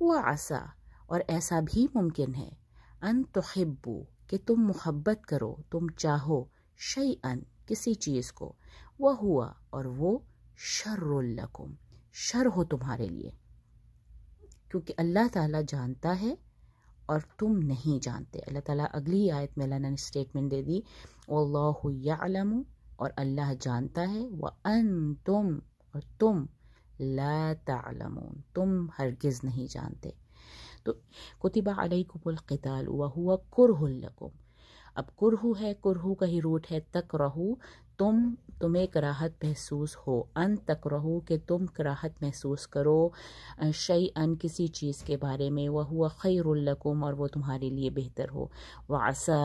وعسا اور ایسا بھی ممکن ہے ان تحبو کہ تم محبت کرو، تم چاہو، شیئن کسی چیز کو، وہوا اور وہ شر لکم شر ہو تمہارے لیے، کیونکہ اللہ تعالیٰ جانتا ہے اور تم نہیں جانتے۔ اللہ تعالیٰ اگلی آیت میں اللہ نے اسٹیٹمنٹ دے دی واللہ یعلم اور اللہ جانتا ہے، وانتم اور تم لا تعلمون تم ہرگز نہیں جانتے۔ تو کتب علیکم القتال وہو کرہ لکم، اب کرہ ہے، کرہ کا ہی روٹ ہے تکرہو، تمہیں کراہت محسوس ہو، ان تکرہو کہ تم کراہت محسوس کرو، شیئن کسی چیز کے بارے میں، وہو خیر لکم اور وہ تمہارے لیے بہتر ہو، وعسا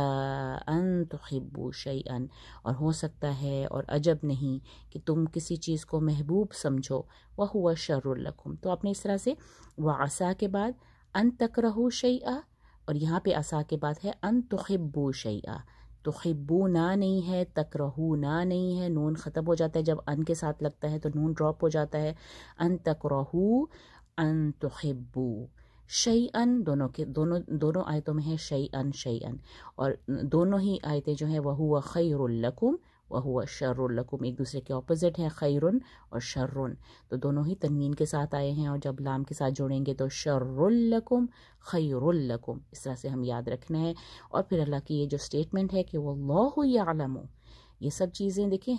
ان تحبوا شیئن اور ہو سکتا ہے اور عجب نہیں کہ تم کسی چیز کو محبوب سمجھو، وہو شر لکم۔ تو آپ نے اس طرح سے وعسا کے بعد ان تکرہو شیئا اور یہاں پہ عسا کے بعد ہے ان تحبوا شیئا، تحبونا نہیں ہے، تکرہونا نہیں ہے، نون ختم ہو جاتا ہے جب ان کے ساتھ لگتا ہے تو نون ڈراپ ہو جاتا ہے، ان تکرہو ان تحبو، شیئن دونوں آیتوں میں ہے شیئن شیئن، اور دونوں ہی آیتیں جو ہیں وہو خیر لکم وہو شر لکم ایک دوسرے کے اپوزٹ ہیں، خیر اور شر، تو دونوں ہی تنوین کے ساتھ آئے ہیں اور جب لام کے ساتھ جوڑیں گے تو شر لکم خیر لکم، اس طرح سے ہم یاد رکھنا ہے۔ اور پھر اللہ کی یہ جو اسٹیٹمنٹ ہے کہ واللہ یعلم، یہ سب چیزیں دیکھیں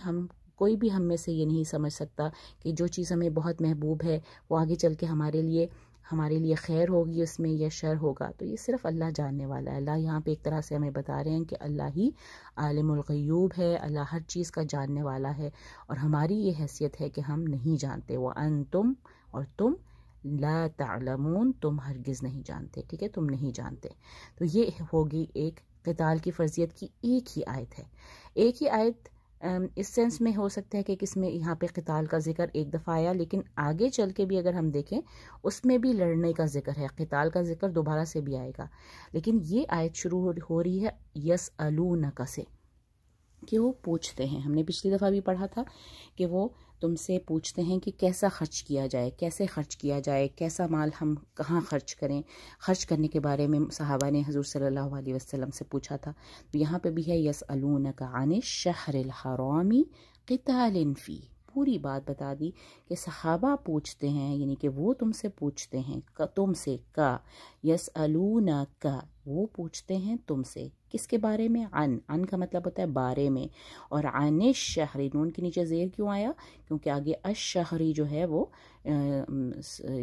کوئی بھی ہم میں سے یہ نہیں سمجھ سکتا کہ جو چیز ہمیں بہت محبوب ہے وہ آگے چل کے ہمارے لیے خیر ہوگی اس میں یا شر ہوگا، تو یہ صرف اللہ جاننے والا ہے۔ اللہ یہاں پہ ایک طرح سے ہمیں بتا رہے ہیں کہ اللہ ہی عالم الغیوب ہے، اللہ ہر چیز کا جاننے والا ہے، اور ہماری یہ حیثیت ہے کہ ہم نہیں جانتے، وَأَنْتُمْ اور تم لا تعلمون تم ہرگز نہیں جانتے، ٹھیک ہے، تم نہیں جانتے۔ تو یہ ہوگی ایک قتال کی فرضیت کی ایک ہی آیت ہے۔ ایک ہی آیت اس سینس میں ہو سکتا ہے کہ کس میں یہاں پہ قتال کا ذکر ایک دفعہ آیا، لیکن آگے چل کے بھی اگر ہم دیکھیں اس میں بھی لڑنے کا ذکر ہے، قتال کا ذکر دوبارہ سے بھی آئے گا، لیکن یہ آیت شروع ہو رہی ہے یسألونک سے، کہ وہ پوچھتے ہیں۔ ہم نے پچھلی دفعہ بھی پڑھا تھا کہ وہ تم سے پوچھتے ہیں کہ کیسا خرچ کیا جائے، کیسے خرچ کیا جائے، کیسا مال ہم کہاں خرچ کریں، خرچ کرنے کے بارے میں صحابہ نے حضور صلی اللہ علیہ وسلم سے پوچھا تھا۔ تو یہاں پہ بھی ہے یسألونک عن الشہر الحرام قتال فیہ، پوری بات بتا دی کہ صحابہ پوچھتے ہیں، یعنی کہ وہ تم سے پوچھتے ہیں، تم سے کا یسألونک وہ پوچھتے ہیں تم سے، کس کے بارے میں؟ عن کا مطلب ہوتا ہے بارے میں، اور عن الشہر نون کے نیچے زیر کیوں آیا؟ کیونکہ آگے الشہری جو ہے وہ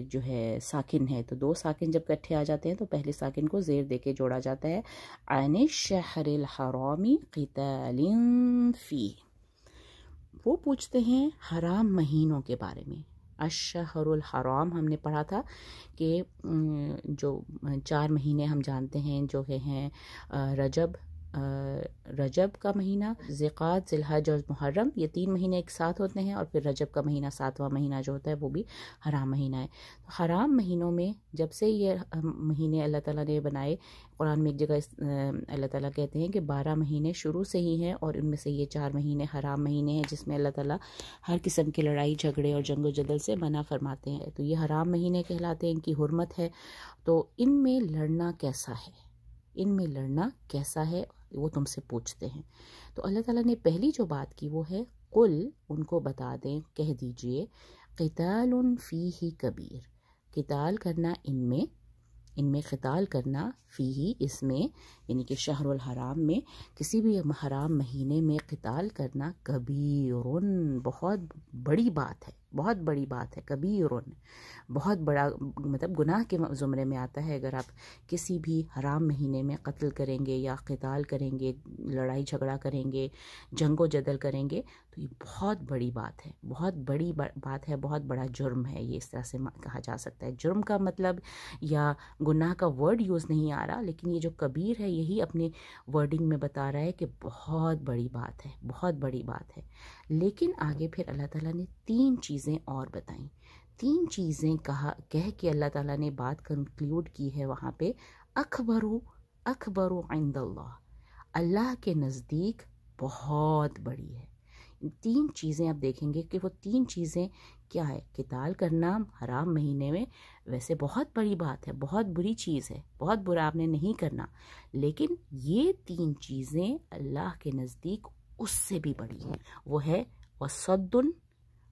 جو ہے ساکن ہے، تو دو ساکن جب کٹھے آ جاتے ہیں تو پہلے ساکن کو زیر دے کے جوڑا جاتا ہے۔ عن الشہر الحرام قتال فیہ، وہ پوچھتے ہیں حرام مہینوں کے بارے میں۔ الشہر الحرام ہم نے پڑھا تھا کہ جو 4 مہینے ہم جانتے ہیں جو کہ ہیں رجب کا مہینہ، ذی-القعدہ، ذی-الحجہ اور محرم، یہ 3 مہینے ایک ساتھ ہوتے ہیں، اور پھر رجب کا مہینہ 7واں مہینہ جو ہوتا ہے وہ بھی حرام مہینہ ہے۔ حرام مہینوں میں جب سے یہ مہینے اللہ تعالیٰ نے بنائے، قرآن میں ایک جگہ اللہ تعالیٰ کہتے ہیں کہ 12 مہینے شروع سے ہی ہیں، اور ان میں سے یہ 4 مہینے حرام مہینے ہیں جس میں اللہ تعالیٰ ہر قسم کی لڑائی جھگڑے اور جنگ و جدل سے منع فرماتے ہیں، تو یہ حرام مہینے کہلاتے ہیں، ان کی حرمت ہے۔ تو ان میں لڑنا کیسا ہے، ان میں لڑنا کیسا ہے وہ تم سے پوچھتے ہیں۔ تو اللہ تعالیٰ نے پہلی جو بات کی وہ ہے قل، ان کو بتا دیں، کہہ دیجئے، قتال فیہ کبیر، قتال کرنا ان میں قتال کرنا فیہ اس میں، یعنی کہ شہر الحرام میں، کسی بھی حرام مہینے میں قتال کرنا کبیر، بہت بڑی بات ہے، بہت بڑی بات ہے، کبیر بہت بڑا، مطلب گناہ کے زمرے میں آتا ہے۔ اگر آپ کسی بھی حرام مہینے میں قتل کریں گے یا قتال کریں گے، لڑائی جھگڑا کریں گے، جنگ و جدل کریں گے، تو یہ بہت بڑی بات ہے، بہت بڑی بات ہے، بہت بڑا جرم ہے، یہ اس طرح سے کہا جا سکتا ہے۔ جرم کا مطلب یا گناہ کا ورڈ یوز نہیں آ رہا، لیکن یہ جو کبیر ہے یہی اپنے ورڈنگ میں بتا رہا ہے کہ بہت بڑی بات ہے، بہت بڑی بات ہے۔ لیکن آگے پھر اللہ تعالیٰ نے 3 چیزیں اور بتائیں، 3 چیزیں کہہ کے اللہ تعالیٰ نے بات کنکلیوڈ کی ہے وہاں پہ، اکبر عند اللہ، اللہ کے نزدیک بہت بڑی ہے، تین چیزیں آپ دیکھیں گے کہ وہ تین چیزیں کیا ہے. قتال کرنا حرام مہینے میں ویسے بہت بڑی بات ہے، بہت بری چیز ہے، بہت برا آپ نے نہیں کرنا، لیکن یہ تین چیزیں اللہ کے نزدیک اس سے بھی بڑی ہیں. وہ ہے وصد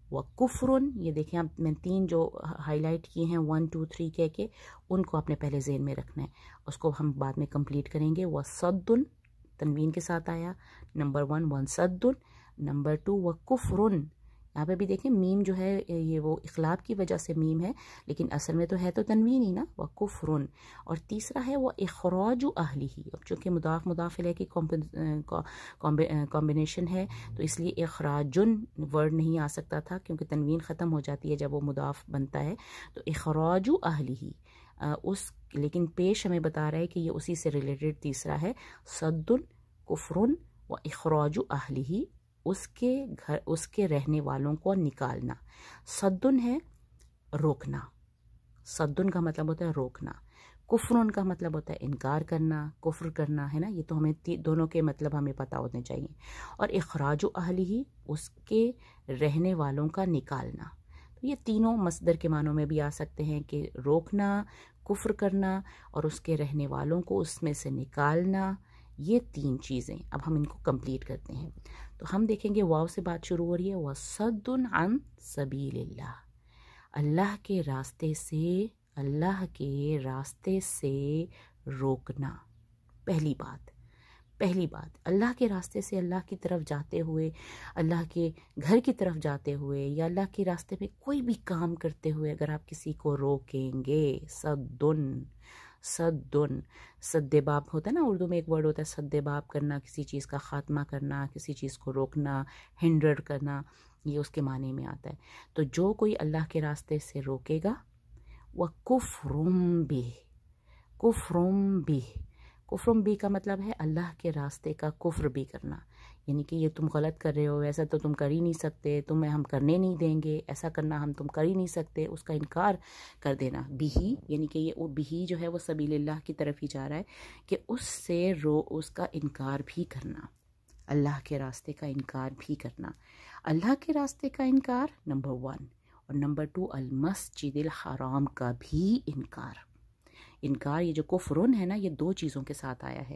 وکفر. یہ دیکھیں آپ، میں تین جو ہائی لائٹ کیے ہیں 1 2 3 کہہ کے، ان کو آپ نے پہلے ذہن میں رکھنا ہے، اس کو ہم بعد میں کمپلیٹ کریں گے. وصد تنوین کے ساتھ آیا، نمبر 1 وصد، نمبر 2 وکفر. یہاں پہ بھی دیکھیں میم جو ہے یہ وہ اخلاب کی وجہ سے میم ہے، لیکن اصل میں تو ہے تو تنوین ہی نا، وکفر. اور تیسرا ہے وہ اخراج اہلہ. اب چونکہ مضاف الیہ کی کمبینیشن ہے تو اس لیے اخراجن ورڈ نہیں آ سکتا تھا، کیونکہ تنوین ختم ہو جاتی ہے جب وہ مضاف بنتا ہے. تو اخراج اہلہ اس، لیکن پیش ہمیں بتا رہا ہے کہ یہ اسی سے ریلیٹڈ تیسرا ہے، صد کفر و اخراج اہلہ. اس کے گھر، اس کے رہنے والوں کو نکالنا. صدن ہے روکنا، صدن کا مطلب ہوتا ہے روکنا. کفرن کا مطلب ہوتا ہے انکار کرنا، کفر کرنا، ہے نا. یہ تو ہمیں دونوں کے مطلب ہمیں پتہ ہونے چاہیے. اور اخراج اہلہ اس کے رہنے والوں کا نکالنا. تو یہ تینوں مصدر کے معنوں میں بھی آ سکتے ہیں کہ روکنا، کفر کرنا اور اس کے رہنے والوں کو اس میں سے نکالنا. یہ تین چیزیں اب ہم ان کو کمپلیٹ کرتے ہیں. تو ہم دیکھیں گے واو سے بات شروع ہو رہی ہے، وَصَدٌ عَن سَبِيلِ اللَّهِ. اللہ کے راستے سے، اللہ کے راستے سے روکنا. پہلی بات اللہ کے راستے سے، اللہ کی طرف جاتے ہوئے، اللہ کے گھر کی طرف جاتے ہوئے یا اللہ کے راستے میں کوئی بھی کام کرتے ہوئے اگر آپ کسی کو روکیں گے، سد باب ہوتا ہے نا، اردو میں ایک ورڈ ہوتا ہے سد باب کرنا، کسی چیز کا خاتمہ کرنا، کسی چیز کو روکنا، ہنڈر کرنا، یہ اس کے معنی میں آتا ہے. تو جو کوئی اللہ کے راستے سے روکے گا، وَكُفْرٌ بِهِ. کفر بھی کا مطلب ہے اللہ کے راستے کا کفر بھی کرنا، یعنی کہ یہ تم غلط کر رہے ہو، ایسا تو تم کر ہی نہیں سکتے، تمہیں ہم کرنے نہیں دیں گے، ایسا کرنا ہم تم کر ہی نہیں سکتے، اس کا انکار کر دینا. بھی، یعنی کہ یہ بھی جو ہے وہ سبیل اللہ کی طرف ہی جا رہا ہے کہ اس سے اس کا انکار بھی کرنا، اللہ کے راستے کا انکار بھی کرنا. اللہ کے راستے کا انکار نمبر 1، اور نمبر 2 المسجد الحرام کا بھی انکار. یہ جو کفرن ہے نا، یہ دو چیزوں کے ساتھ آیا ہے،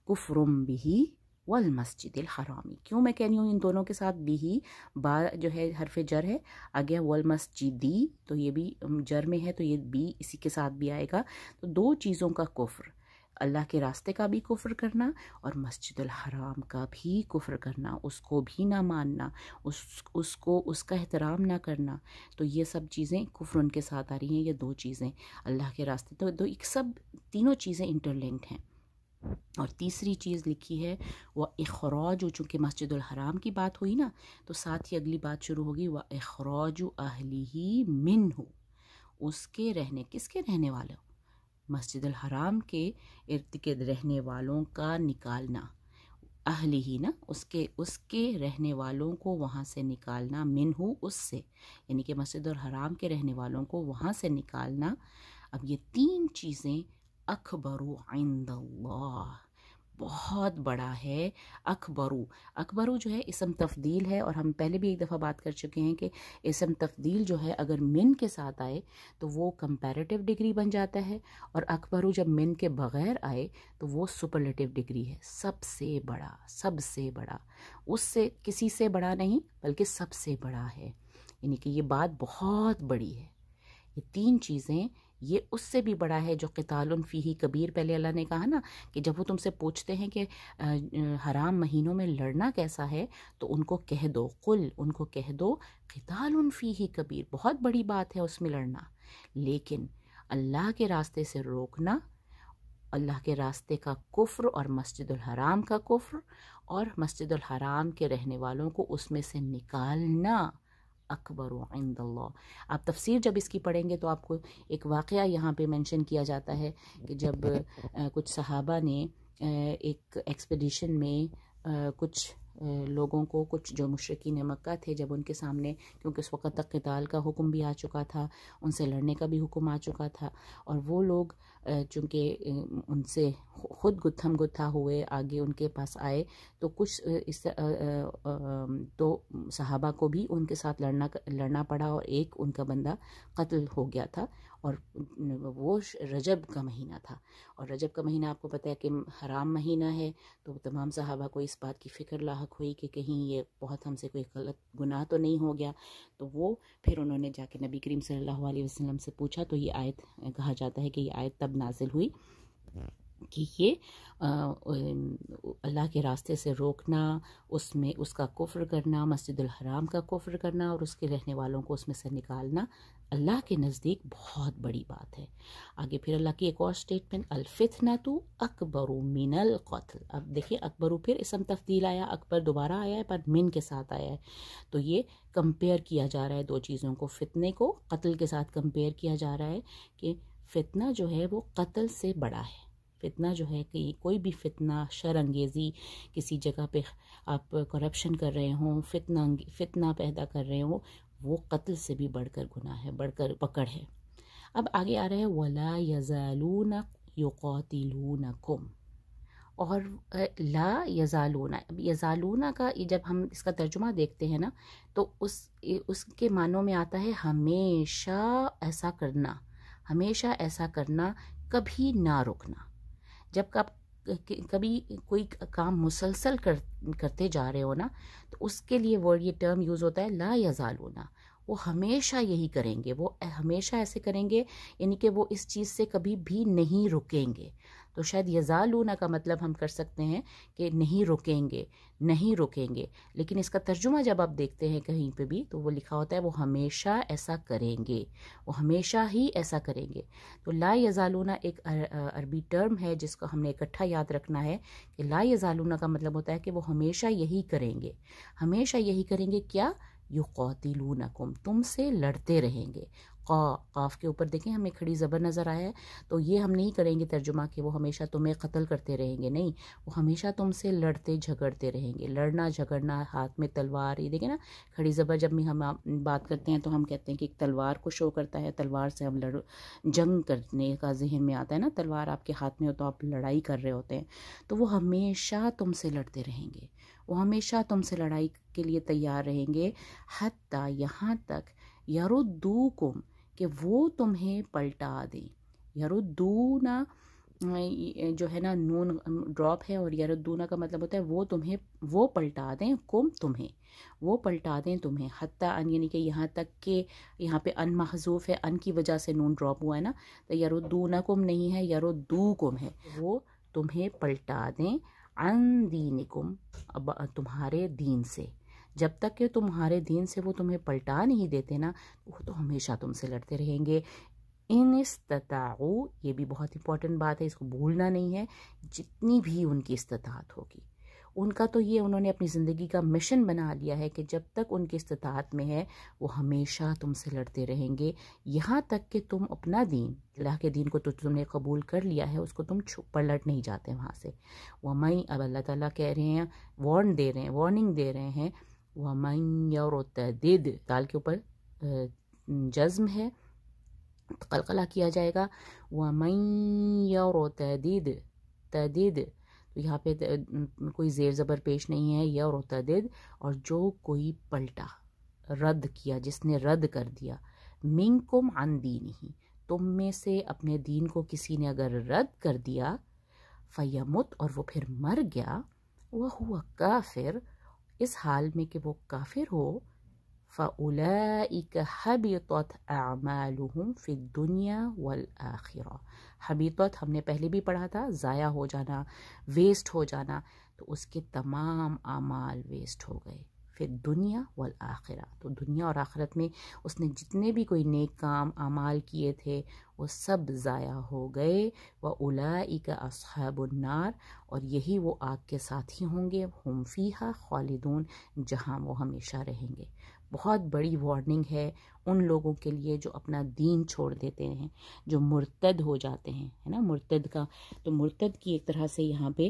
کفرن بھی والمسجد الحرامی. کیوں میں کہنی ہوں ان دونوں کے ساتھ بھی؟ با جو ہے حرف جر ہے، آگے والمسجدی تو یہ بھی جر میں ہے، تو یہ بھی اسی کے ساتھ بھی آئے گا. تو دو چیزوں کا کفر، اللہ کے راستے کا بھی کفر کرنا اور مسجد الحرام کا بھی کفر کرنا، اس کو بھی نہ ماننا، اس کو اس کا احترام نہ کرنا. تو یہ سب چیزیں کفر ان کے ساتھ آ رہی ہیں، یہ دو چیزیں اللہ کے راستے. تو ایک سب تینوں چیزیں انٹرلنکڈ ہیں. اور تیسری چیز لکھی ہے وہ اخراج، چونکہ مسجد الحرام کی بات ہوئی نا تو ساتھ ہی اگلی بات شروع ہوگی، وہ اخراج اہلہ منہ، اس کے رہنے، کس کے رہنے والوں؟ مسجد الحرام کے ارد گرد رہنے والوں کا نکالنا. اہل ہی نا، اس کے رہنے والوں کو وہاں سے نکالنا، منہ اس سے، یعنی کہ مسجد الحرام کے رہنے والوں کو وہاں سے نکالنا. اب یہ تین چیزیں اکبر عند اللہ، بہت بڑا ہے. اکبرو جو ہے اسم تفضیل ہے، اور ہم پہلے بھی ایک دفعہ بات کر چکے ہیں کہ اسم تفضیل جو ہے اگر من کے ساتھ آئے تو وہ کمپیریٹیو ڈگری بن جاتا ہے، اور اکبرو جب من کے بغیر آئے تو وہ سپرلیٹیو ڈگری ہے، سب سے بڑا، سب سے بڑا، اس سے کسی سے بڑا نہیں بلکہ سب سے بڑا ہے، یعنی کہ یہ بات بہت بڑی ہے. یہ تین چیزیں، یہ اس سے بھی بڑا ہے جو قتال فیہ کبیر. پہلے اللہ نے کہا نا کہ جب وہ تم سے پوچھتے ہیں کہ حرام مہینوں میں لڑنا کیسا ہے تو ان کو کہہ دو، قل، ان کو کہہ دو قتال فیہ کبیر، بہت بڑی بات ہے اس میں لڑنا، لیکن اللہ کے راستے سے روکنا، اللہ کے راستے کا کفر اور مسجد الحرام کا کفر اور مسجد الحرام کے رہنے والوں کو اس میں سے نکالنا، اکبر عند اللہ. آپ تفسیر جب اس کی پڑھیں گے تو آپ کو ایک واقعہ یہاں پہ مینشن کیا جاتا ہے کہ جب کچھ صحابہ نے ایک ایکسپیڈیشن میں کچھ لوگوں کو، کچھ جو مشرکین مکہ تھے، جب ان کے سامنے، کیونکہ اس وقت تک قتال کا حکم بھی آ چکا تھا، ان سے لڑنے کا بھی حکم آ چکا تھا، اور وہ لوگ چونکہ ان سے خود گتھم گتھا ہوئے آگے ان کے پاس آئے تو کچھ تو صحابہ کو بھی ان کے ساتھ لڑنا پڑا، اور ایک ان کا بندہ قتل ہو گیا تھا، اور وہ رجب کا مہینہ تھا، اور رجب کا مہینہ آپ کو پتہ ہے کہ حرام مہینہ ہے، تو تمام صحابہ کو اس بات کی فکر لاحق ہوئی کہ کہیں یہ بہت ہم سے کوئی غلط گناہ تو نہیں ہو گیا، تو وہ پھر انہوں نے جا کے نبی کریم صلی اللہ علیہ وسلم سے پوچھا، تو یہ آیت کہا جاتا ہے کہ یہ آیت تب نازل ہوئی کہ یہ اللہ کے راستے سے روکنا، اس میں اس کا کفر کرنا، مسجد الحرام کا کفر کرنا اور اس کے رہنے والوں کو اس میں سے نکالنا اللہ کے نزدیک بہت بڑی بات ہے۔ آگے پھر اللہ کی ایک اور سٹیٹمنٹ، الفتنۃ اکبر من القتل۔ اب دیکھیں اکبر پھر اسم تفضیل آیا، اکبر دوبارہ آیا ہے پر من کے ساتھ آیا ہے، تو یہ کمپیئر کیا جا رہا ہے دو چیزوں کو، فتنے کو قتل کے ساتھ کمپیئر کیا جا رہا ہے کہ فتنہ جو ہے وہ قتل سے بڑا ہے۔ فتنہ جو ہے کہ کوئی بھی فتنہ، شر انگیزی، کسی جگہ پہ آپ کرپشن کر رہے ہوں، فتنہ پیدا کر رہے ہوں، وہ قتل سے بھی بڑھ کر گناہ ہے، بڑھ کر پکڑ ہے۔ اب آگے آ رہے ہیں وَلَا يَزَالُونَ يُقَاتِلُونَكُمْ، اور لا یزالون، اب یزالون کا جب ہم اس کا ترجمہ دیکھتے ہیں نا تو اس کے معنوں میں آتا ہے ہمیشہ ایسا کرنا، ہمیشہ ایسا کرنا، کبھی نہ رکنا۔ جب کبھی کوئی کام مسلسل کرتے جا رہے ہو نا تو اس کے لیے ورڈ یہ ٹرم یوز ہوتا ہے لا یزالون، وہ ہمیشہ یہی کریں گے، وہ ہمیشہ ایسے کریں گے، یعنی کہ وہ اس چیز سے کبھی بھی نہیں رکیں گے۔ تو شاید یزالون کا مطلب ہم کر سکتے ہیں کہ نہیں رکیں گے، نہیں رکیں گے، لیکن اس کا ترجمہ جب آپ دیکھتے ہیں کہیں پہ بھی تو وہ لکھا ہوتا ہے وہ ہمیشہ ایسا کریں گے، وہ ہمیشہ ہی ایسا کریں گے۔ تو لا یزالون ایک عربی ٹرم ہے جس کو ہم نے اکٹھا یاد رکھنا ہے کہ لا یزالون کا مطلب ہوتا ہے کہ وہ ہمیشہ یہی کریں گے، ہمیشہ یہی کریں گے، کیا؟ یقاتلونکم، تم سے لڑتے رہیں گے۔ قاف کے اوپر دیکھیں ہمیں کھڑی زبر نظر آیا ہے، تو یہ ہم نہیں کریں گے ترجمہ کہ وہ ہمیشہ تمہیں قتل کرتے رہیں گے، نہیں، وہ ہمیشہ تم سے لڑتے جھگڑتے رہیں گے۔ لڑنا جھگڑنا، ہاتھ میں تلوار، یہ دیکھیں نا کھڑی زبر جب بھی ہم بات کرتے ہیں تو ہم کہتے ہیں کہ ایک تلوار کو شو کرتا ہے، تلوار سے ہم جنگ کرنے کا ذہن میں آتا ہے نا، تلوار آپ کے ہاتھ میں ہو تو آپ لڑائی کر رہے ہوتے ہیں، تو وہ ہمیشہ تم سے لڑتے رہیں گے، وہ ہمیشہ تم سے لڑائی کے لیے تیار رہیں گے، حتیٰ یہاں تک یردوکم کہ وہ تمہیں پلٹا دیں۔ یردونا جو ہے نا نون ڈراپ ہے، اور یردونا کا مطلب ہوتا ہے وہ پلٹا دیں، کم تمہیں، وہ پلٹا دیں تمہیں، حتیٰ ان یعنی کہ یہاں تک کہ یہاں پہ ان محذوف ہے، ان کی وجہ سے نون ڈراپ ہوا ہے نا، تو یردونکم نہیں ہے، یردوکم ہے، وہ تمہیں پلٹا دیں، عن دینکم، تمہارے دین سے، جب تک کہ تمہارے دین سے وہ تمہیں پلٹا نہیں دیتے نا وہ تو ہمیشہ تم سے لڑتے رہیں گے۔ ان استطاعوا، یہ بھی بہت امپورٹنٹ بات ہے، اس کو بھولنا نہیں ہے، جتنی بھی ان کی استطاعت ہوگی، ان کا تو یہ انہوں نے اپنی زندگی کا مشن بنا لیا ہے کہ جب تک ان کی استطاعت میں ہے وہ ہمیشہ تم سے لڑتے رہیں گے، یہاں تک کہ تم اپنا دین، اللہ کے دین کو تو تم نے قبول کر لیا ہے، اس کو تم پلٹ نہیں جاتے وہاں سے۔ وَمَن، اب اللہ تعالیٰ کہہ رہے ہیں، وارننگ دے رہے ہیں، وَمَن يَرْتَدِدْ، دال کے اوپر جزم ہے، قلقلہ کیا جائے گا، وَمَن يَرْتَدِدْ، تدید، تو یہاں پہ کوئی زیر زبر پیش نہیں ہے، یرتدد، اور جو کوئی پلٹا، رد کیا، جس نے رد کر دیا، منکم عن دینہ، تم میں سے اپنے دین کو کسی نے اگر رد کر دیا، فیمت، اور وہ پھر مر گیا، وہو کافر، اس حال میں کہ وہ کافر ہو، فَأُولَئِكَ حَبِطَتْ أَعْمَالُهُمْ فِي الدُّنْيَا وَالْآخِرَةِ، حبیطت ہم نے پہلے بھی پڑھا تھا، ضائع ہو جانا، ویسٹ ہو جانا، تو اس کے تمام اعمال ویسٹ ہو گئے، فی الدنیا والآخرہ، تو دنیا اور آخرت میں اس نے جتنے بھی کوئی نیک کام اعمال کیے تھے وہ سب ضائع ہو گئے، وَأُولَئِكَ أَصْحَابُ النَّارِ، اور یہی وہ آگ کے ساتھی ہوں گے، ہم فیہا خالدون، جہاں وہ ہمیشہ رہیں گے۔ بہت بڑی وارننگ ہے ان لوگوں کے لیے جو اپنا دین چھوڑ دیتے ہیں، جو مرتد ہو جاتے ہیں، ہے نا، مرتد کا، تو مرتد کی ایک طرح سے یہاں پہ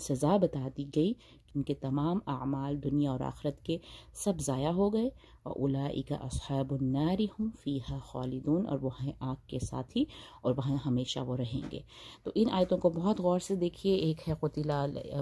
سزا بتا دی گئی، ان کے تمام اعمال دنیا اور آخرت کے سب ضائع ہو گئے. وَأُولَئِكَ أَصْحَابُ النَّارِ هُمْ فِيهَا خَالِدُونَ، اور وہ ہیں آگ کے ساتھی اور وہاں ہمیشہ وہ رہیں گے. تو ان آیتوں کو بہت غور سے دیکھیے. ایک ہے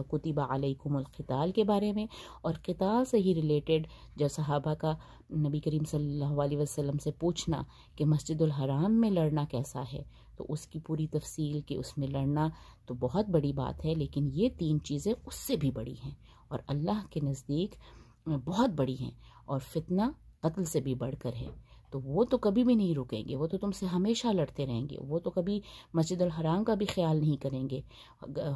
کتب علیکم القتال کے بارے میں، اور قتال سے ہی ریلیٹڈ جو صحابہ کا نبی کریم صلی اللہ علیہ وسلم سے پوچھنا کہ مسجد الحرام میں لڑنا کیسا ہے، تو اس کی پوری تفصیل کہ اس میں لڑنا تو بہت بڑی بات ہے، لیکن یہ 3 چیزیں اس سے بھی بڑی ہیں اور اللہ کے نزدیک بہت بڑی ہیں، اور فتنہ قتل سے بھی بڑھ کر ہے. تو وہ تو کبھی بھی نہیں رکیں گے، وہ تو تم سے ہمیشہ لڑتے رہیں گے، وہ تو کبھی مسجد الحرام کا بھی خیال نہیں کریں گے،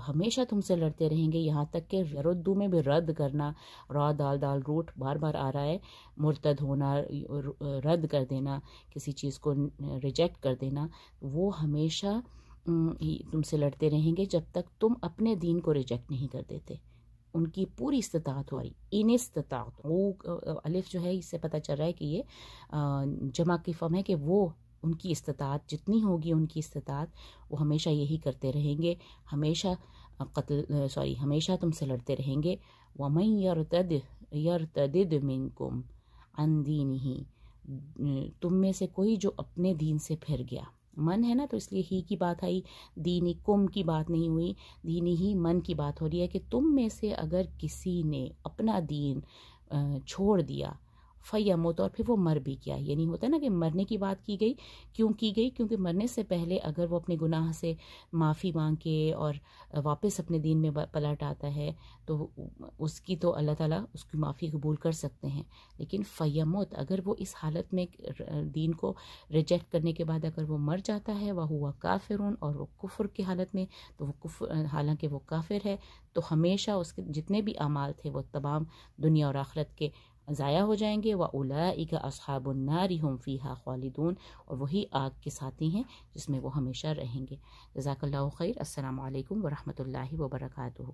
ہمیشہ تم سے لڑتے رہیں گے، یہاں تک کہ ردو میں بھی رد کرنا، را دال دال روٹ بار بار آ رہا ہے، مرتد ہونا، رد کر دینا، کسی چیز کو ریجیکٹ کر دینا، وہ ہمیشہ تم سے لڑتے رہیں گے جب تک تم اپنے دین کو ریجیکٹ نہیں کر دیتے. ان کی پوری استطاعت ہو رہی، ان استطاعت، وہ الف جو ہے اس سے پتہ چل رہا ہے کہ یہ جمع کی فم ہے، کہ وہ ان کی استطاعت جتنی ہوگی، ان کی استطاعت وہ ہمیشہ یہی کرتے رہیں گے، ہمیشہ ہمیشہ تم سے لڑتے رہیں گے. وَمَن يَرْتَدِدْ مِنْكُمْ عَنْ دِينِهِ، تم میں سے کوئی جو اپنے دین سے پھر گیا، من ہے نا تو اس لیے ہی کی بات آئی، دینی کم کی بات نہیں ہوئی، دینی ہی من کی بات ہو رہی ہے کہ تم میں سے اگر کسی نے اپنا دین چھوڑ دیا، فیموت، اور پھر وہ مر بھی گیا. یعنی ہوتا ہے نا کہ مرنے کی بات کی گئی، کیوں کی گئی؟ کیونکہ مرنے سے پہلے اگر وہ اپنے گناہ سے معافی مانگ کے اور واپس اپنے دین میں پلٹ آتا ہے تو اس کی تو اللہ تعالیٰ اس کی معافی قبول کر سکتے ہیں. لیکن فیموت، اگر وہ اس حالت میں دین کو ریجیکٹ کرنے کے بعد اگر وہ مر جاتا ہے، وَهُوَ کافرٌ، اور وہ کفر کی حالت میں، تو وہ کفر، حالانکہ وہ کافر ہے، تو ہمیشہ اس کے جتنے بھی اعمال تھے وہ تمام دنیا اور آخرت کے ضائع ہو جائیں گے. وَأُولَئِكَ أَصْحَابُ النَّارِ هُمْ فِيهَا خَالِدُونَ، اور وہی آگ کے ساتھی ہیں جس میں وہ ہمیشہ رہیں گے. جزاک اللہ خیر. السلام علیکم ورحمۃ اللہ وبرکاتہ.